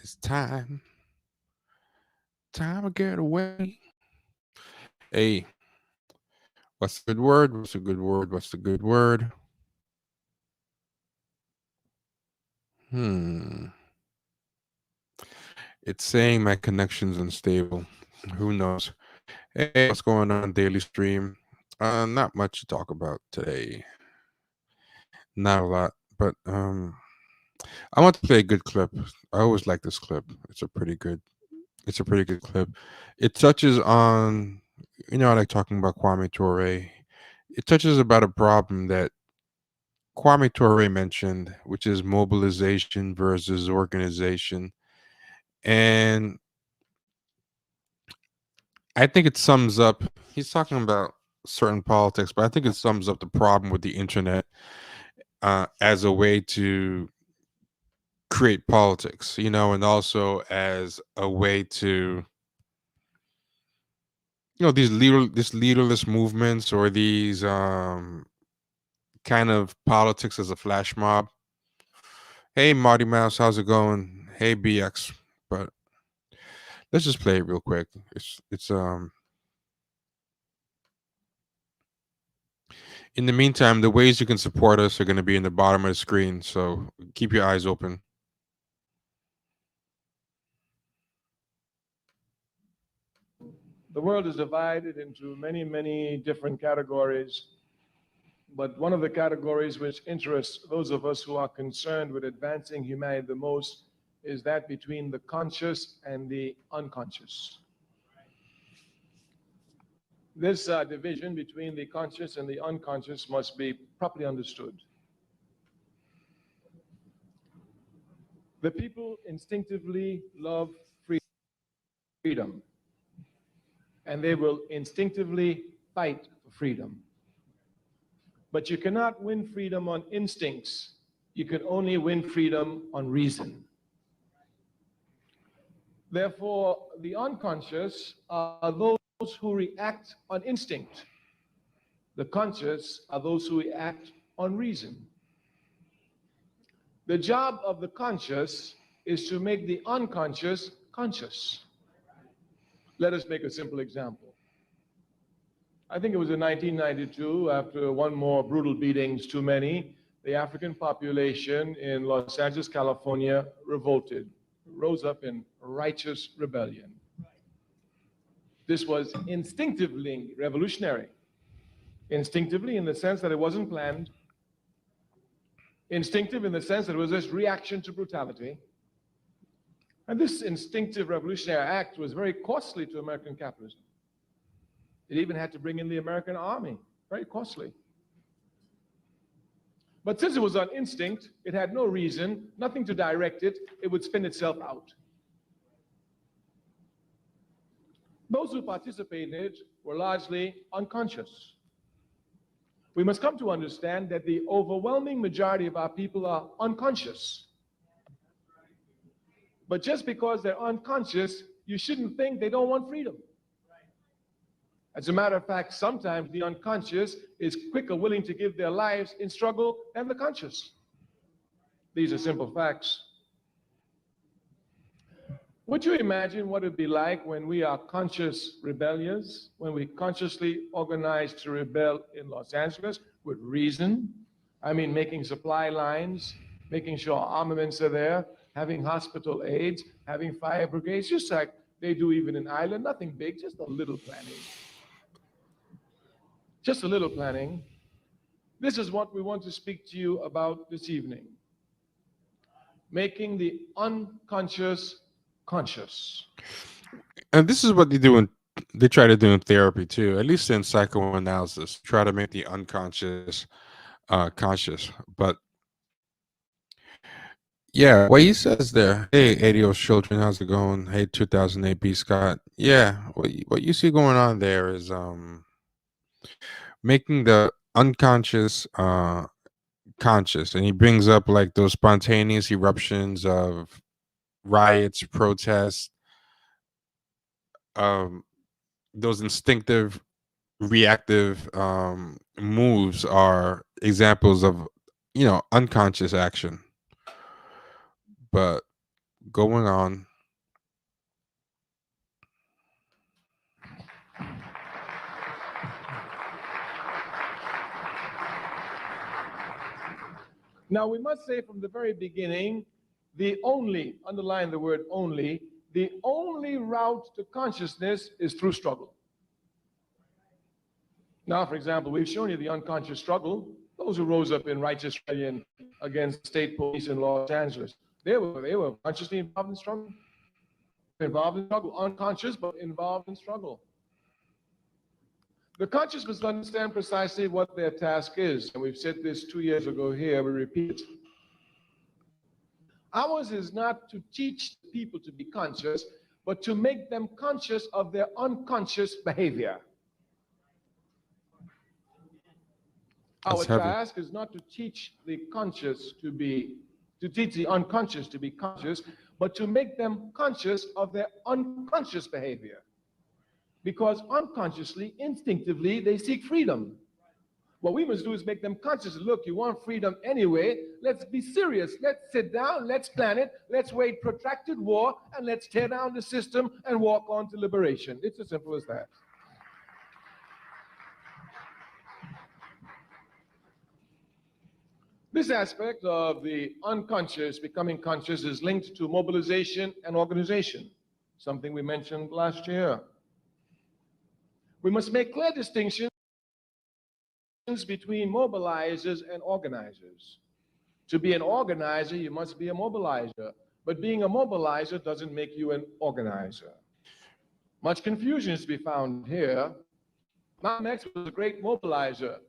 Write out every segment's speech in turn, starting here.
It's time to get away. Hey, what's a good word? What's a good word? What's a good word? Hmm. It's saying my connection's unstable. Who knows? Hey, what's going on, Daily Stream? Not much to talk about today. Not a lot, but I want to play a good clip. I always like this clip. It's a pretty good clip. It touches on, I like talking about Kwame Ture. It touches about a problem that Kwame Ture mentioned, which is mobilization versus organization. And I think it sums up, he's talking about certain politics, but I think it sums up the problem with the internet as a way to create politics, and also as a way to, these leaderless movements or these kind of politics as a flash mob. Hey, Marty Mouse, how's it going? Hey, BX. But let's just play it real quick. It's in the meantime, the ways you can support us are going to be in the bottom of the screen, so keep your eyes open. The world is divided into many, many different categories, but one of the categories which interests those of us who are concerned with advancing humanity the most is that between the conscious and the unconscious. This division between the conscious and the unconscious must be properly understood. The people instinctively love freedom, and they will instinctively fight for freedom. But you cannot win freedom on instincts. You can only win freedom on reason. Therefore, the unconscious are those who react on instinct. The conscious are those who react on reason. The job of the conscious is to make the unconscious conscious. Let us make a simple example. I think it was in 1992, after one more brutal beatings too many, the African population in Los Angeles, California revolted, rose up in righteous rebellion. This was instinctively revolutionary. Instinctively in the sense that it wasn't planned. Instinctive in the sense that it was this reaction to brutality. And this instinctive revolutionary act was very costly to American capitalism. It even had to bring in the American army, very costly. But since it was on instinct, it had no reason, nothing to direct it, it would spin itself out. Those who participated in it were largely unconscious. We must come to understand that the overwhelming majority of our people are unconscious. But just because they're unconscious, you shouldn't think they don't want freedom. As a matter of fact, sometimes the unconscious is quicker willing to give their lives in struggle than the conscious. These are simple facts. Would you imagine what it'd be like when we are conscious rebellious, when we consciously organize to rebel in Los Angeles with reason? I mean, making supply lines, making sure armaments are there, having hospital aids, having fire brigades, just like they do even in Ireland, nothing big, just a little planning. Just a little planning. This is what we want to speak to you about this evening. Making the unconscious conscious. And this is what they try to do in therapy too, at least in psychoanalysis, try to make the unconscious conscious. But yeah, what he says there, hey, ADO's children, how's it going? Hey, 2008 B Scott. Yeah, what you see going on there is making the unconscious conscious, and he brings up like those spontaneous eruptions of riots, protests, um those instinctive reactive moves are examples of unconscious action. But going on. Now, we must say from the very beginning, underline the word only, the only route to consciousness is through struggle. Now, for example, we've shown you the unconscious struggle. Those who rose up in righteous rebellion against the state police in Los Angeles, they were consciously involved in struggle. Involved in struggle, unconscious, but involved in struggle. The conscious must understand precisely what their task is, and we've said this 2 years ago here, we repeat it. Ours is not to teach people to be conscious, but to make them conscious of their unconscious behavior. Our That's heavy. task is not to teach the unconscious to be conscious, but to make them conscious of their unconscious behavior. Because unconsciously, instinctively, they seek freedom. What we must do is make them conscious. Look, you want freedom anyway. Let's be serious. Let's sit down. Let's plan it. Let's wage protracted war, and let's tear down the system and walk on to liberation. It's as simple as that. This aspect of the unconscious becoming conscious is linked to mobilization and organization, something we mentioned last year. We must make clear distinctions between mobilizers and organizers. To be an organizer, you must be a mobilizer. But being a mobilizer doesn't make you an organizer. Much confusion is to be found here. Malcolm X was a great mobilizer.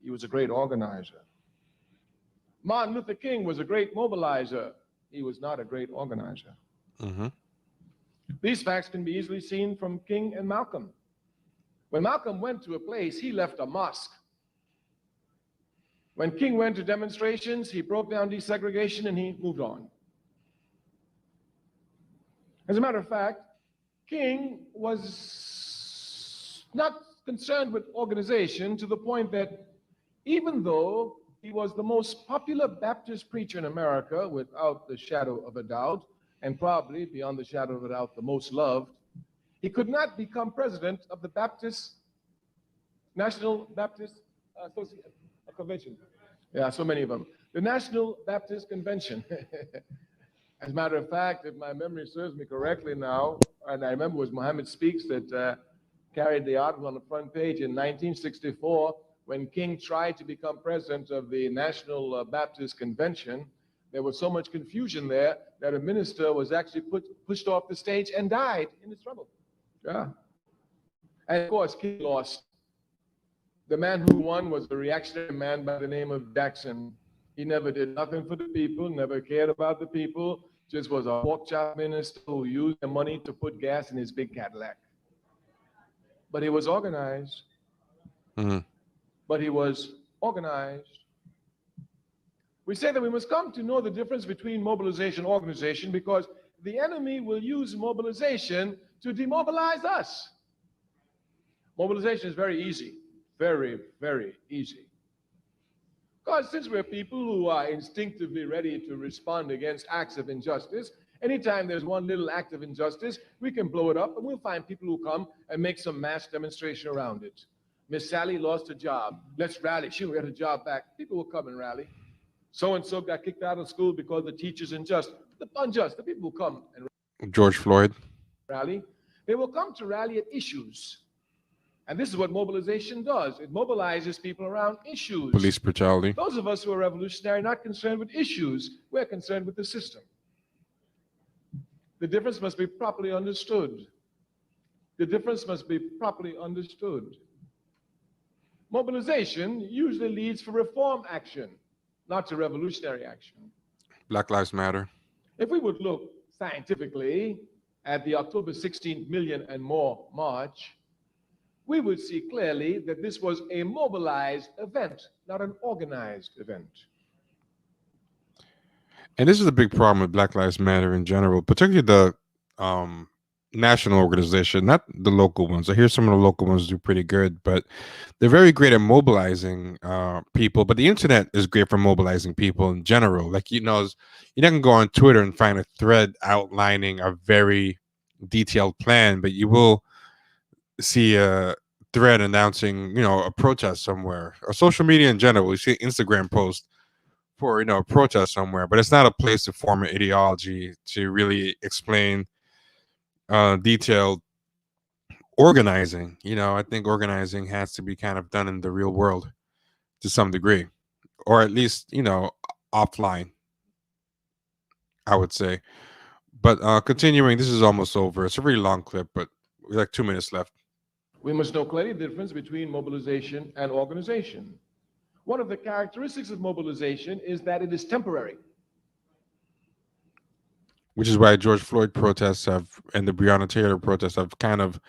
He was a great organizer. Martin Luther King was a great mobilizer. He was not a great organizer. Mm-hmm. These facts can be easily seen from King and Malcolm. When Malcolm went to a place, he left a mosque. When King went to demonstrations, he broke down desegregation and he moved on. As a matter of fact, King was not concerned with organization to the point that even though he was the most popular Baptist preacher in America, without the shadow of a doubt, and probably beyond the shadow of a doubt, the most loved, he could not become president of the National Baptist Convention. Yeah, so many of them. The National Baptist Convention. As a matter of fact, if my memory serves me correctly now, and I remember it was Muhammad Speaks that carried the article on the front page in 1964, when King tried to become president of the National Baptist Convention. There was so much confusion there that a minister was actually pushed off the stage and died in the struggle. Yeah. And of course, King lost. The man who won was a reactionary man by the name of Jackson. He never did nothing for the people, never cared about the people, just was a pork chop minister who used the money to put gas in his big Cadillac. But he was organized. Mm-hmm. But he was organized. We say that we must come to know the difference between mobilization and organization because the enemy will use mobilization to demobilize us. Mobilization is very easy, very, very easy. Because since we're people who are instinctively ready to respond against acts of injustice, anytime there's one little act of injustice, we can blow it up and we'll find people who come and make some mass demonstration around it. Miss Sally lost her job. Let's rally. She'll get her job back. People will come and rally. So-and-so got kicked out of school because the teacher's unjust. The people will come and George Floyd. rally. They will come to rally at issues. And this is what mobilization does. It mobilizes people around issues. Police brutality. Those of us who are revolutionary are not concerned with issues. We're concerned with the system. The difference must be properly understood. The difference must be properly understood. Mobilization usually leads for reform action, not to revolutionary action. Black Lives Matter. If we would look scientifically at the October 16th million and more march, we would see clearly that this was a mobilized event, not an organized event. And this is a big problem with Black Lives Matter in general, particularly the national organization, not the local ones. I hear some of the local ones do pretty good, but they're very great at mobilizing people. But the internet is great for mobilizing people in general. Like, you're not gonna go on Twitter and find a thread outlining a very detailed plan, but you will see a thread announcing, a protest somewhere, or social media in general. You see Instagram post for, a protest somewhere, but it's not a place to form an ideology to really explain detailed organizing. I think organizing has to be kind of done in the real world to some degree, or at least, offline, I would say. But continuing, this is almost over. It's a really long clip, but we like 2 minutes left. We must know clearly the difference between mobilization and organization. One of the characteristics of mobilization is that it is temporary. Which is why George Floyd protests have and the Breonna Taylor protests have kind of,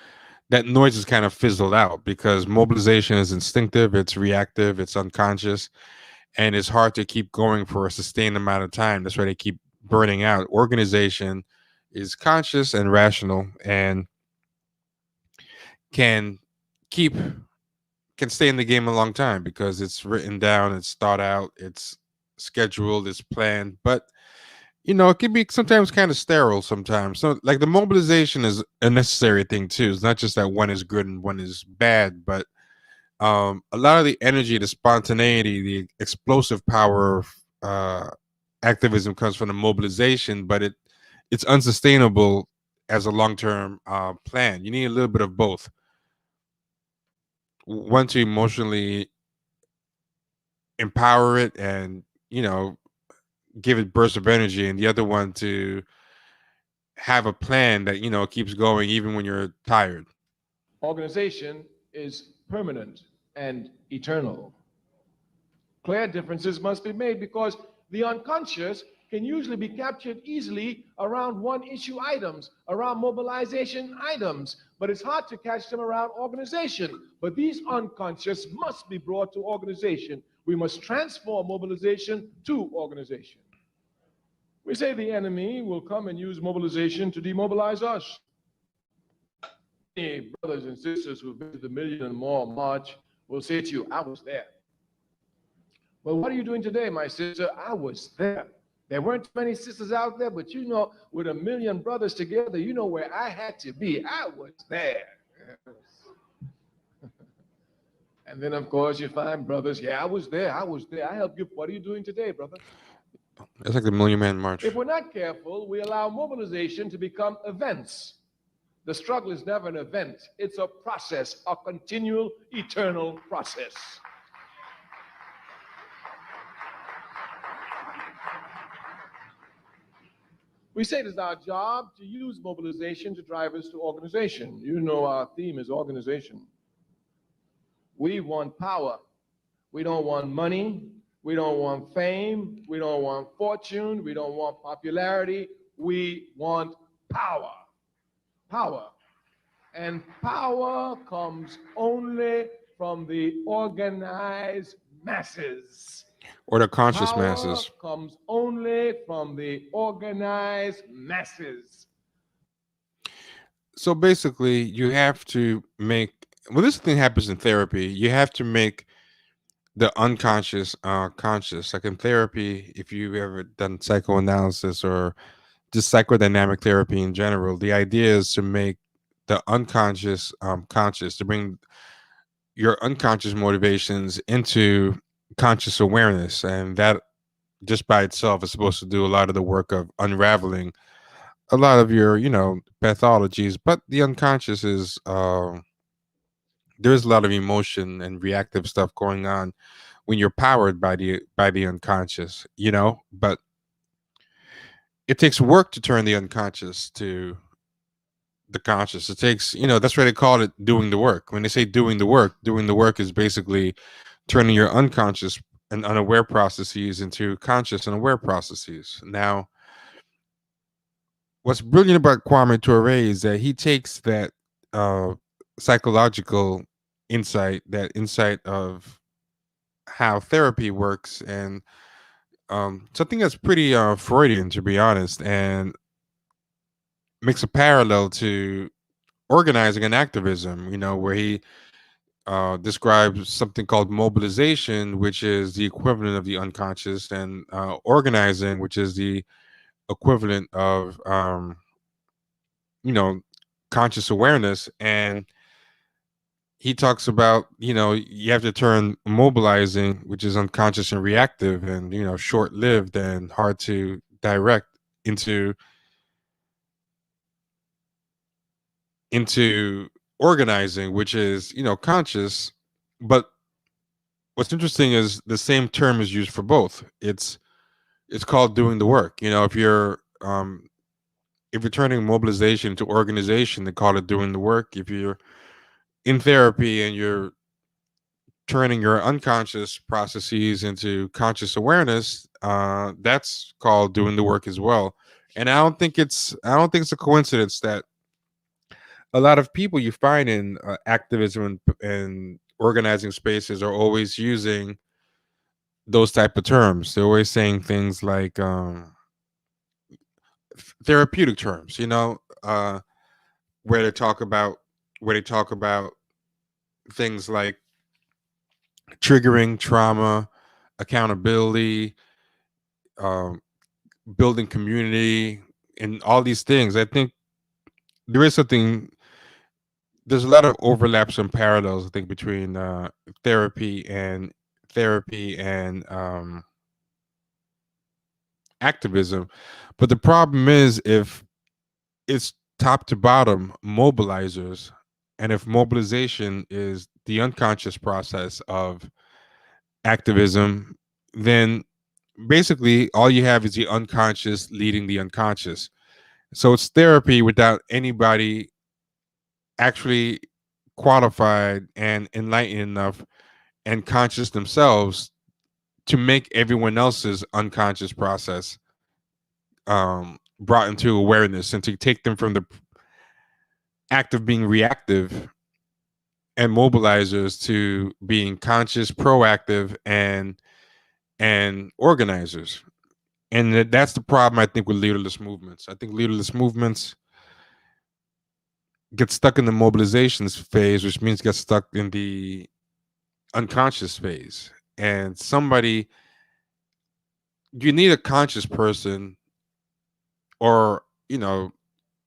that noise is kind of fizzled out, because mobilization is instinctive, it's reactive, it's unconscious, and it's hard to keep going for a sustained amount of time. That's why they keep burning out. Organization is conscious and rational, and can keep can stay in the game a long time because it's written down, it's thought out, it's scheduled, it's planned. But it can be sometimes kind of sterile sometimes. So, like, the mobilization is a necessary thing too. It's not just that one is good and one is bad, but a lot of the energy, the spontaneity, the explosive power of activism comes from the mobilization, but it's unsustainable as a long term plan. You need a little bit of both. One to emotionally empower it and give it bursts of energy, and the other one to have a plan that keeps going even when you're tired. Organization is permanent and eternal. Clear differences must be made because the unconscious can usually be captured easily around one issue items, around mobilization items, but it's hard to catch them around organization. But these unconscious must be brought to organization. We must transform mobilization to organization. We say the enemy will come and use mobilization to demobilize us. Many brothers and sisters who've been to the Million and More March will say to you, I was there. Well, what are you doing today, my sister? I was there. There weren't many sisters out there, but with a million brothers together, where I had to be. I was there. And then, of course, you find brothers, yeah, I was there. I was there. I helped you. What are you doing today, brother? It's like the Million Man March. If we're not careful, we allow mobilization to become events. The struggle is never an event. It's a process, a continual, eternal process. We say it is our job to use mobilization to drive us to organization. Our theme is organization. We want power. We don't want money. We don't want fame. We don't want fortune. We don't want popularity. We want power. Power. And power comes only from the organized masses. Or the conscious Power masses. comes only from the organized masses. So basically, you have to make, well, this thing happens in therapy. You have to make the unconscious conscious. Like in therapy, if you've ever done psychoanalysis or just psychodynamic therapy in general, the idea is to make the unconscious conscious, to bring your unconscious motivations into conscious awareness. And that just by itself is supposed to do a lot of the work of unraveling a lot of your pathologies. But the unconscious is there's a lot of emotion and reactive stuff going on when you're powered by the unconscious, but it takes work to turn the unconscious to the conscious. It takes, that's why they call it doing the work. When they say doing the work is basically turning your unconscious and unaware processes into conscious and aware processes. Now, what's brilliant about Kwame Ture is that he takes that uh, psychological insight, that insight of how therapy works, and something that's pretty Freudian, to be honest, and makes a parallel to organizing and activism. Where he describes something called mobilization, which is the equivalent of the unconscious, and organizing, which is the equivalent of you know conscious awareness. And he talks about, you have to turn mobilizing, which is unconscious and reactive and, short lived and hard to direct, into into organizing, which is, conscious. But what's interesting is the same term is used for both. It's called doing the work. If you're turning mobilization to organization, they call it doing the work. If you're in therapy and you're turning your unconscious processes into conscious awareness, that's called doing the work as well. And I don't think it's a coincidence that a lot of people you find in activism and organizing spaces are always using those type of terms. They're always saying things like therapeutic terms, where they talk about where they talk about things like triggering trauma, accountability, um, building community, and all these things. I think there is something. There's a lot of overlaps and parallels. I think between therapy and therapy and activism. But the problem is if it's top to bottom mobilizers, and if mobilization is the unconscious process of activism, then basically all you have is the unconscious leading the unconscious. So it's therapy without anybody actually qualified and enlightened enough and conscious themselves to make everyone else's unconscious process brought into awareness, and to take them from the act of being reactive and mobilizers to being conscious, proactive, and organizers. And that's the problem, I think, with leaderless movements. I think leaderless movements get stuck in the mobilizations phase, which means get stuck in the unconscious phase. And you need a conscious person, or,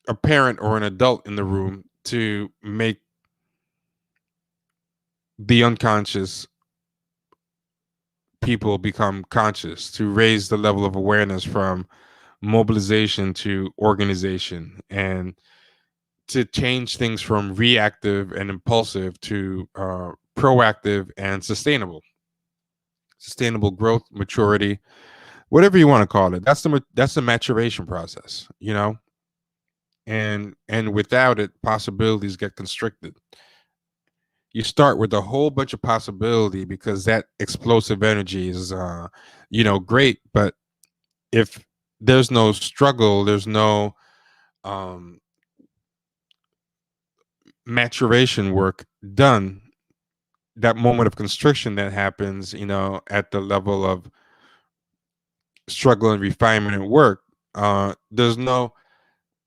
a parent or an adult in the room to make the unconscious people become conscious, to raise the level of awareness from mobilization to organization, and to change things from reactive and impulsive to proactive and sustainable growth, maturity, whatever you want to call it. That's the maturation process, and without it, possibilities get constricted. You start with a whole bunch of possibility because that explosive energy is great, but if there's no struggle, there's no um maturation work done, that moment of constriction that happens, at the level of struggle and refinement and work, there's no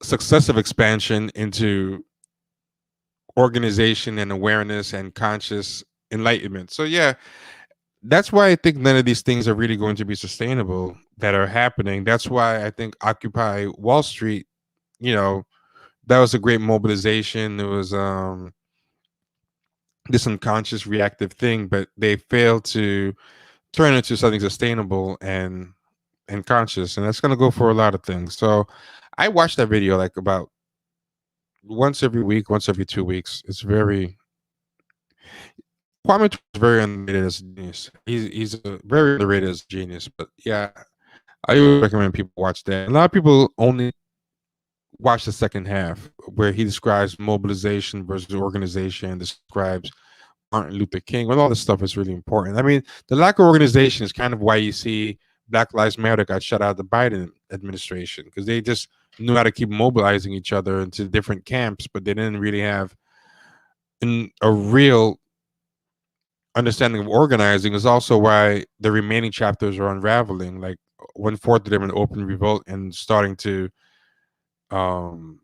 successive expansion into organization and awareness and conscious enlightenment. So yeah, that's why I think none of these things are really going to be sustainable that are happening. That's why I think Occupy Wall Street, you know, that was a great mobilization. It was this unconscious reactive thing, but they failed to turn into something sustainable and conscious. And that's gonna go for a lot of things. So I watch that video like about once every week, once every 2 weeks. It's very Kwame Ture is very underrated as a genius. He's a very underrated as a genius. But yeah, I always recommend people watch that. A lot of people only watch the second half where he describes mobilization versus organization, describes Martin Luther King, and all this stuff is really important. I mean, the lack of organization is kind of why you see Black Lives Matter got shut out of the Biden administration, because they just knew how to keep mobilizing each other into different camps, but they didn't really have a real understanding of organizing. Is also why the remaining chapters are unraveling. Like one fourth of them in open revolt and starting to um,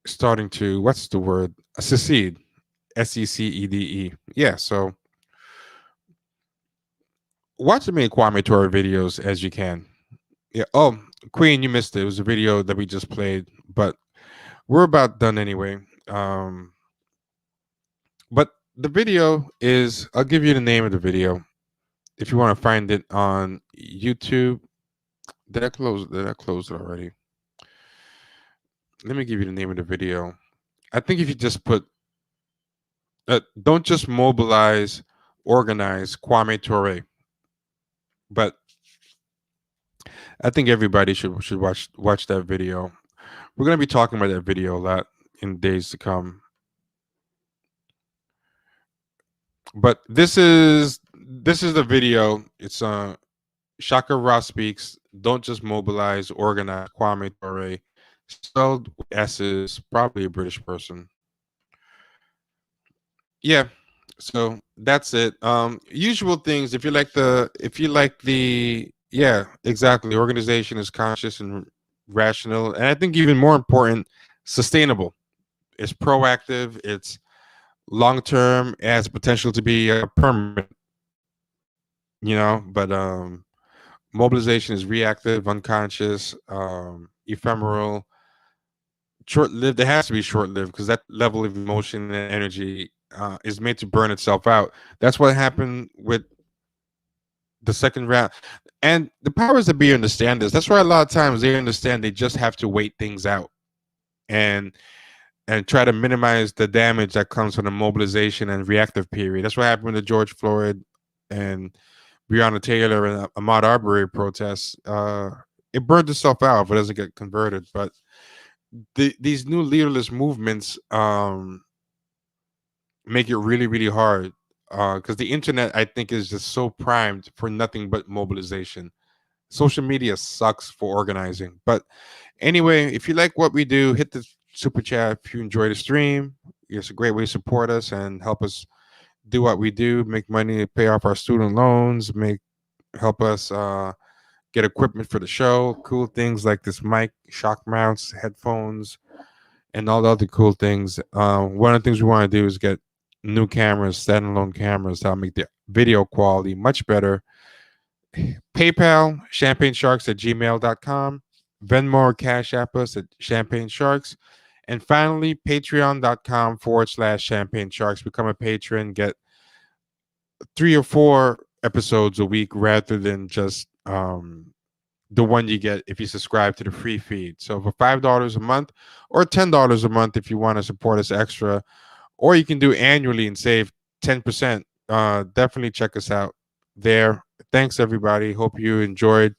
starting to, what's the word? Secede. SECEDE. Yeah. So watch as many Kwame Ture videos as you can. Yeah. Oh, Queen, you missed it. It was a video that we just played, but we're about done anyway. But the video is, I'll give you the name of the video if you want to find it on YouTube. Did I close? Did I close it already? Let me give you the name of the video. I think if you just put, don't just mobilize, organize Kwame Ture, but I think everybody should watch that video. We're gonna be talking about that video a lot in days to come. But this is the video. It's Shaka Ross speaks. Don't just mobilize, organize. Kwame Ture, spelled with S's, probably a British person. Yeah. So that's it. Usual things. If you like the yeah, exactly. Organization is conscious and rational, and I think even more important, sustainable. It's proactive. It's long term. It has potential to be permanent. But mobilization is reactive, unconscious, ephemeral, short lived. It has to be short lived because that level of emotion and energy is made to burn itself out. That's what happened with the second round. And the powers that be understand this. That's why a lot of times they understand they just have to wait things out and try to minimize the damage that comes from the mobilization and reactive period. That's what happened to George Floyd and Breonna Taylor and Ahmaud Arbery protests. It burned itself out if it doesn't get converted. But these new leaderless movements make it really, really hard because the internet, I think, is just so primed for nothing but mobilization. Social media sucks for organizing. But anyway, if you like what we do, hit the super chat if you enjoy the stream. It's a great way to support us and help us do what we do, make money to pay off our student loans, help us get equipment for the show, cool things like this mic, shock mounts, headphones, and all the other cool things. One of the things we want to do is get new cameras, standalone cameras that'll make the video quality much better. PayPal, champagnesharks at gmail.com. Venmo or Cash App us at Champagne Sharks. And finally, patreon.com/Champagne Sharks. Become a patron, get 3 or 4 episodes a week rather than just the one you get if you subscribe to the free feed. So for $5 a month or $10 a month if you want to support us extra, or you can do annually and save 10%. Definitely check us out there. Thanks everybody. Hope you enjoyed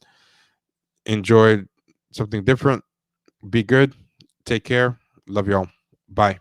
something different. Be good. Take care. Love y'all. Bye.